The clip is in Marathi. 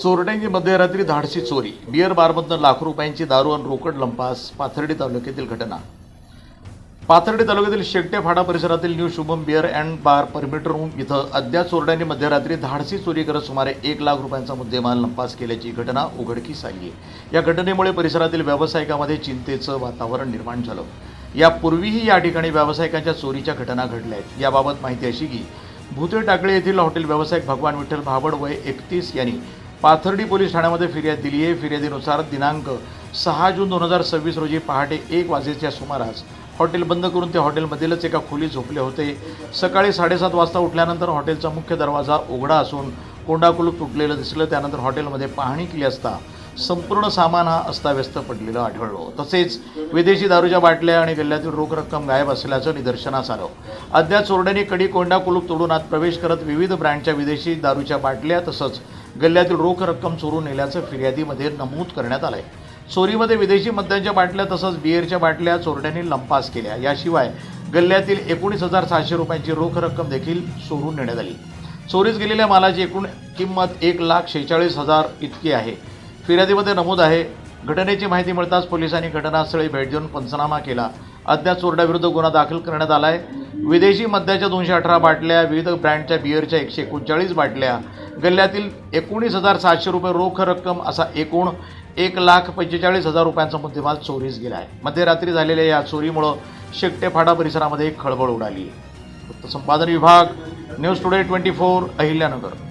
चोरट्यांची मध्यरात्री धाडसी चोरी, बिअर बारमधून लाखो रुपयांची दारू आणि रोकड लंपास. पाथर्डी तालुक्यातील घटना. पाथर्डी तालुक्यातील शेकटे फाटा परिसरातील new Shubham beer and bar permit room इथं अज्ञात चोरट्यांनी मध्यरात्री धाडसी चोरी करत सुमारे 1 लाख रुपयांचा मुद्देमाल लंपास केल्याची घटना उघडकीस आली आहे. या घटनेमुळे परिसरातील व्यावसायिकांमध्ये चिंतेचं वातावरण निर्माण झालं. यापूर्वीही या ठिकाणी व्यावसायिकांच्या चोरीच्या घटना घडल्या आहेत. याबाबत माहिती अशी की भुते टाकळे येथील हॉटेल व्यावसायिक भगवान विठ्ठल भाबड वय 31 यांनी पाथर्डी पोलीस ठाण्यामध्ये फिर्याद दिली आहे. फिर्यादीनुसार दिनांक 6 जून 2026 रोजी पहाटे 1 वाजेच्या सुमारास हॉटेल बंद करून ते हॉटेलमधीलच एका खोलीत झोपले होते. सकाळी 7:30 वाजता उठल्यानंतर हॉटेलचा मुख्य दरवाजा उघडा असून कोंडाकुलूप तुटलेलं दिसलं. त्यानंतर हॉटेलमध्ये पाहणी केली असता संपूर्ण सामान हा अस्ताव्यस्त पडलेलं आढळलं. तसेच विदेशी दारूच्या बाटल्या आणि गल्ल्यातील रोख रक्कम गायब असल्याचं निदर्शनास आलं. अज्ञात चोरट्यांनी कडी कोंडाकुलूप तोडून आत प्रवेश करत विविध ब्रँडच्या विदेशी दारूच्या बाटल्या तसंच गल्ल्यातील रोख रक्कम चोरून नेल्याचं फिर्यादीमध्ये नमूद करण्यात आलंय. चोरीमध्ये विदेशी मद्याच्या बाटल्या तसंच बिअरच्या बाटल्या चोरट्यांनी लंपास केल्या. याशिवाय गल्ल्यातील 19,700 रुपयांची रोख रक्कम देखील चोरून नेण्यात आली. चोरीस गेलेल्या मालाची एकूण किंमत 1,46,000 इतकी आहे. फिर्यादीमध्ये नमूद आहे. घटनेची माहिती मिळताच पोलिसांनी घटनास्थळी भेट देऊन पंचनामा केला. अज्ञात चोरट्याविरुद्ध गुन्हा दाखल करण्यात आला आहे. विदेशी मद्याच्या 218 बाटल्या, विविध ब्रँडच्या बिअरच्या 139 बाटल्या, गल्ल्यातील 19,700 रुपये रोख रक्कम असा एकूण 1,45,000 रुपयांचा मुद्देमाल चोरीस गेला आहे. मध्यरात्री झालेल्या या चोरीमुळे शेकटे फाटा परिसरामध्ये खळबळ उडाली. संपादन विभाग, न्यूज टुडे 24, अहिल्यानगर.